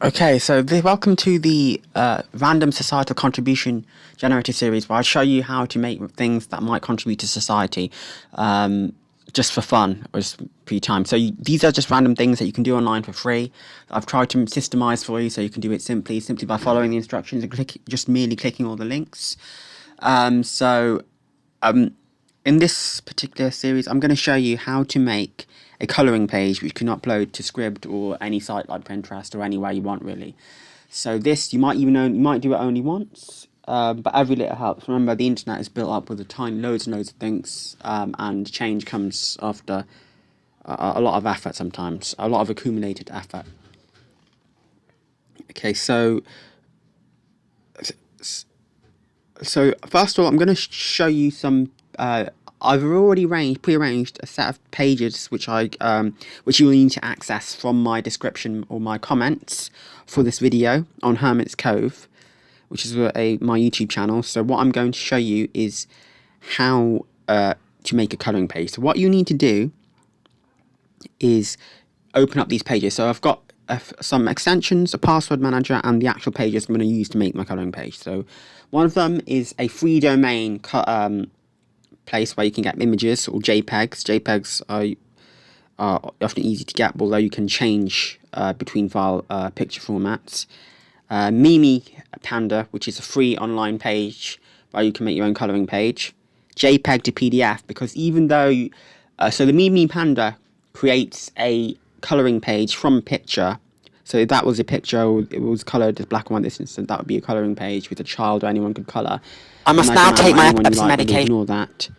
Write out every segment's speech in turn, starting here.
Okay, so welcome to the random societal contribution generator series, where I show you how to make things that might contribute to society, just for fun or just for your time. So these are just random things that you can do online for free. I've tried to systemize for you so you can do it simply by following the instructions and just merely clicking all the links. In this particular series, I'm going to show you how to make a colouring page which you can upload to Scribd or any site like Pinterest or anywhere you want, really. So this, you might do it only once, but every little helps. Remember, the internet is built up with loads and loads of things, and change comes after a lot of effort sometimes, a lot of accumulated effort. Okay, so first of all, I'm going to show you some. I've already prearranged a set of pages which you will need to access from my description or my comments for this video on Hermit's Cove, which is my YouTube channel. So what I'm going to show you is how to make a colouring page. So what you need to do is open up these pages. So I've got some extensions, a password manager, and the actual pages I'm going to use to make my colouring page. So one of them is a free domain place where you can get images or JPEGs. JPEGs are often easy to get, although you can change between picture formats. Panda, which is a free online page where you can make your own colouring page. JPEG to PDF, because even though so the Panda creates a colouring page from a picture. So if that was a picture, it was coloured as black and white in this instant, that would be a colouring page with a child or anyone could colour. I must now take my epilepsy medication. Ignore that.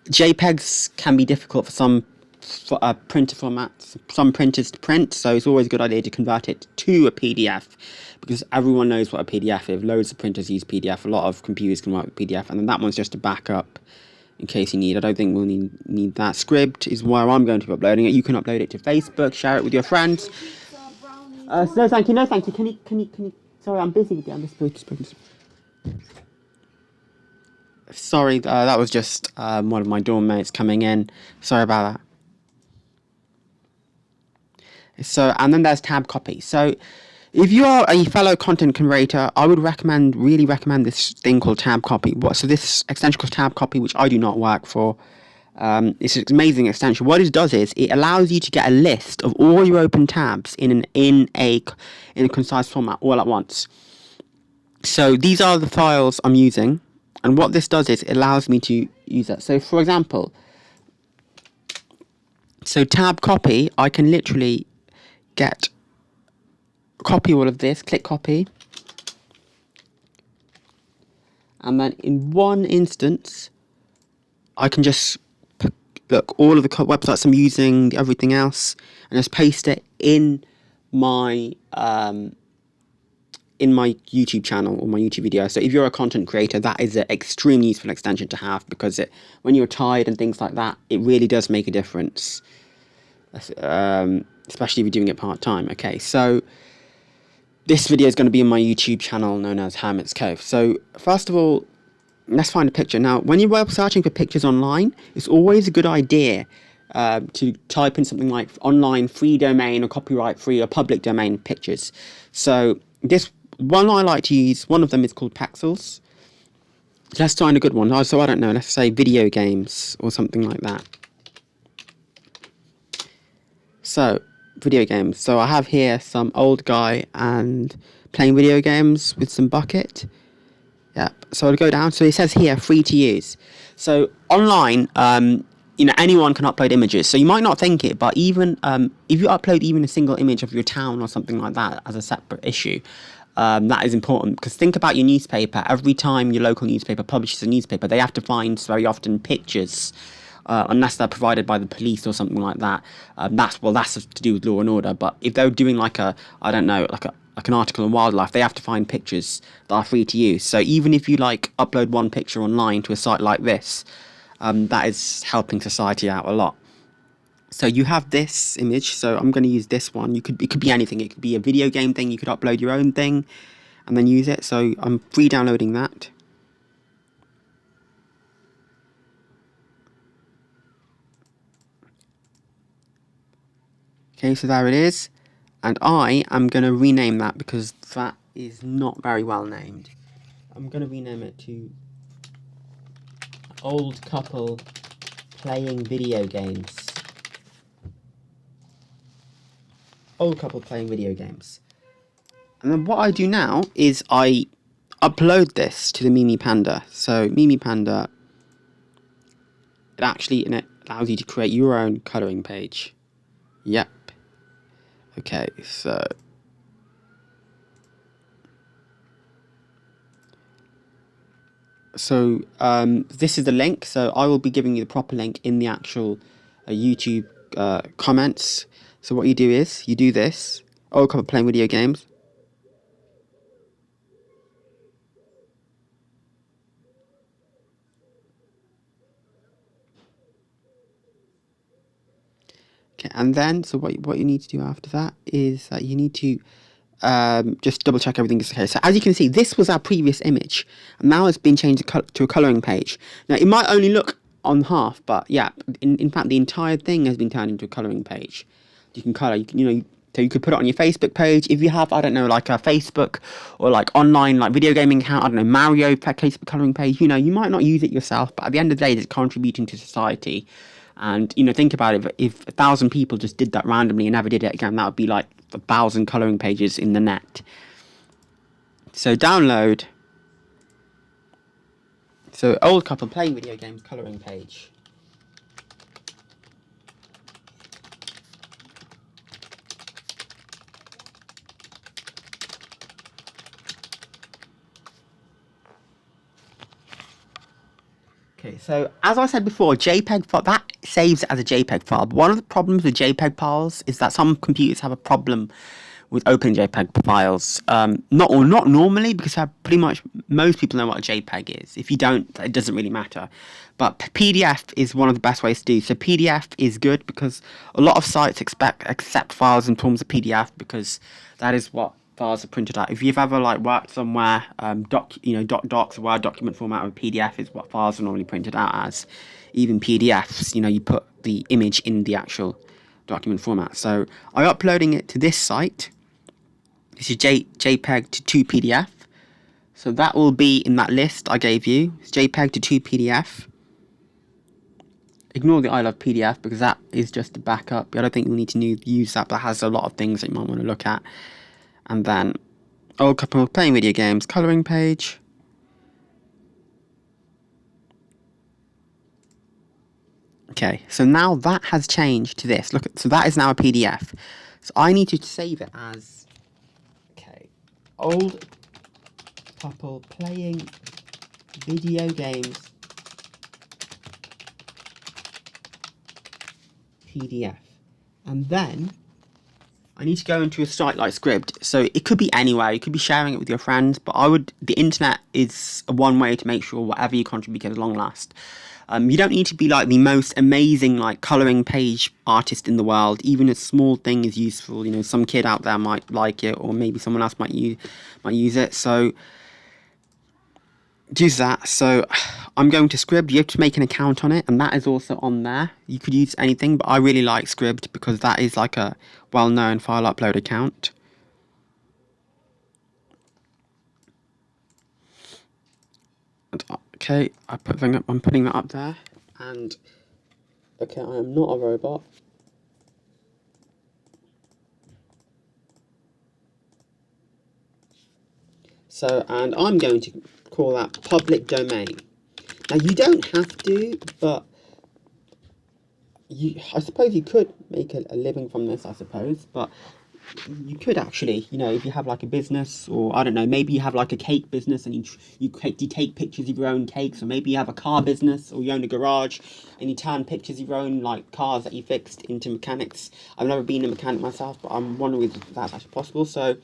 JPEGs can be difficult for some printer formats, some printers to print, so it's always a good idea to convert it to a PDF, because everyone knows what a PDF is. Loads of printers use PDF, a lot of computers can work with PDF, and then that one's just a backup in case you need. I don't think we'll need that. Scribd is where I'm going to be uploading it. You can upload it to Facebook, share it with your friends. No thank you. Can you sorry, I'm busy with you. I'm just sorry, that was just one of my dorm mates coming in. Sorry about that. So, and then there's tab copy. So if you are a fellow content creator, I would really recommend this thing called tab copy. So this extension called tab copy, which I do not work for, it's an amazing extension. What it does is it allows you to get a list of all your open tabs in a concise format all at once. So these are the files I'm using, and what this does is it allows me to use that. So for example, so tab copy, I can literally copy all of this, click copy, and then in one instance I can just look all of the websites I'm using, everything else, and just paste it in my YouTube channel or my YouTube video. So if you're a content creator, that is an extremely useful extension to have, because when you're tired and things like that, it really does make a difference, especially if you're doing it part-time. Okay, so this video is going to be on my YouTube channel known as Hermit's Cove. So first of all, let's find a picture. Now, when you're web searching for pictures online, it's always a good idea to type in something like online free domain or copyright free or public domain pictures. So this one I like to use, one of them is called Pexels. Let's find a good one. So I don't know, let's say video games or something like that. So video games. So I have here some old guy and playing video games with some bucket. Yep. So I'll go down. So it says here free to use. So online, anyone can upload images. So you might not think it, but even if you upload even a single image of your town or something like that as a separate issue, that is important, because think about your newspaper. Every time your local newspaper publishes a newspaper, they have to find very often pictures, unless they're provided by the police or something like that. That's to do with law and order. But if they're doing like an article on wildlife, they have to find pictures that are free to use. So even if you upload one picture online to a site like this, that is helping society out a lot. So you have this image, so I'm going to use this one. It could be anything. It could be a video game thing. You could upload your own thing and then use it. So I'm free downloading that. Okay, so there it is. And I am going to rename that because that is not very well named. I'm going to rename it to Old Couple Playing Video Games. Old Couple Playing Video Games. And then what I do now is I upload this to the Mimi Panda. So Mimi Panda, it allows you to create your own colouring page. Yep. Okay, so this is the link. So I will be giving you the proper link in the actual YouTube comments. So what you do is you do this. Old Couple Playing Video Games. Okay, and then so what you need to do after that is that you need to just double check everything is okay. So as you can see, this was our previous image, and now it's been changed to a colouring page. Now it might only look on half, but yeah, in fact the entire thing has been turned into a colouring page. You can colour, so you could put it on your Facebook page if you have, I don't know, like a Facebook or like online like video gaming account. I don't know, Mario Facebook colouring page. You might not use it yourself, but at the end of the day, it's contributing to society. And think about it. If 1,000 people just did that randomly and never did it again, that would be like 1,000 colouring pages in the net. So download. So Old Couple Playing Video Games colouring page. Okay, so as I said before, JPEG file, that saves as a JPEG file. But one of the problems with JPEG files is that some computers have a problem with opening JPEG files. Not normally, because pretty much most people know what a JPEG is. If you don't, it doesn't really matter. But PDF is one of the best ways to do. So PDF is good because a lot of sites accept files in forms of PDF because that is what files are printed out. If you've ever worked somewhere, docs, Word document format of PDF is what files are normally printed out as. Even PDFs, you put the image in the actual document format. So I'm uploading it to this site. This is JPEG to PDF. So that will be in that list I gave you. It's JPEG to PDF. Ignore the iLovePDF because that is just a backup. I don't think you'll need to use that, but it has a lot of things that you might want to look at. And then Old Couple Playing Video Games colouring page. Okay, so now that has changed to this. Look, so that is now a PDF. So I need to save it as Old Couple Playing Video Games PDF. And then I need to go into a site like Scribd. So it could be anywhere. You could be sharing it with your friends, but the internet is one way to make sure whatever you contribute gets long last. You don't need to be like the most amazing colouring page artist in the world. Even a small thing is useful. Some kid out there might like it, or maybe someone else might use it. So use that. So I'm going to Scribd. You have to make an account on it, and that is also on there. You could use anything, but I really like Scribd because that is like a well-known file upload account. Okay, I'm putting that up there, and okay, I am not a robot. So, and I'm going to call that public domain. Now, you don't have to, but I suppose you could make a living from this, I suppose, but you could actually, if you have like a business, or I don't know, maybe you have like a cake business and you take pictures of your own cakes, or maybe you have a car business, or you own a garage and you turn pictures of your own cars that you fixed into mechanics. I've never been a mechanic myself, but I'm wondering if that's actually possible. So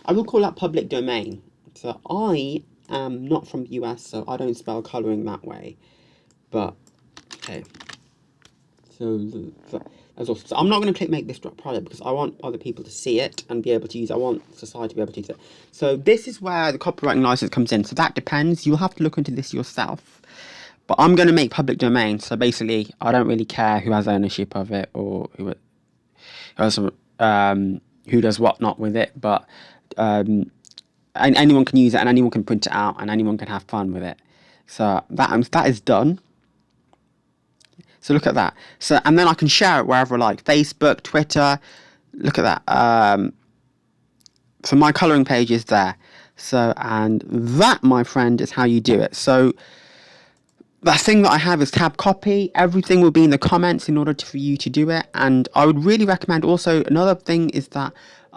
I will call that public domain. So I am not from the US, so I don't spell colouring that way. But okay. So that's awesome. So I'm not going to click make this drop private because I want other people to see it and be able to use it. I want society to be able to use it. So this is where the copywriting license comes in. So that depends. You'll have to look into this yourself. But I'm going to make public domain. So basically, I don't really care who has ownership of it or who has who does what not with it, but and anyone can use it, and anyone can print it out, and anyone can have fun with it. So that is done. So look at that. So, and then I can share it wherever I like, Facebook, Twitter. Look at that. So my colouring page is there. So, and that, my friend, is how you do it. So the thing that I have is tab copy. Everything will be in the comments in order for you to do it. And I would really recommend also, another thing is that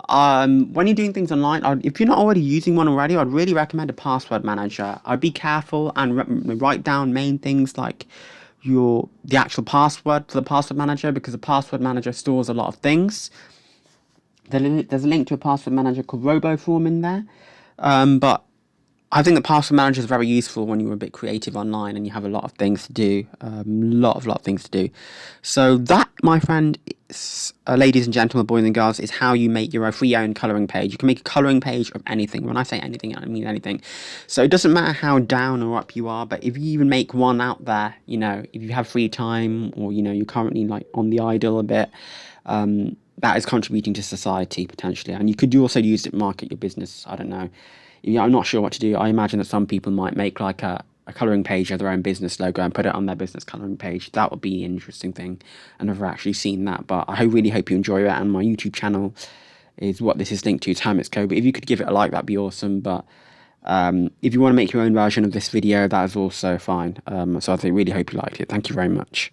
when you're doing things online, if you're not already using one already, I'd really recommend a password manager. I'd be careful and write down main things like the actual password for the password manager, because the password manager stores a lot of things. There's a link to a password manager called RoboForm in there, but I think the password manager is very useful when you're a bit creative online and you have a lot of things to do, lot of things to do. So that, my friend, ladies and gentlemen, boys and girls, is how you make your free own colouring page. You can make a colouring page of anything. When I say anything, I mean anything. So it doesn't matter how down or up you are, but if you even make one out there, if you have free time, or you're currently like on the idle a bit, that is contributing to society potentially. And you could also use it to market your business. I don't know. I'm not sure what to do. I imagine that some people might make like a colouring page of their own business logo and put it on their business colouring page. That would be an interesting thing. I've never actually seen that, but I really hope you enjoy it. And my YouTube channel is what this is linked to, Tamix Code. But if you could give it a like, that'd be awesome. But if you want to make your own version of this video, that is also fine. So I really hope you liked it. Thank you very much.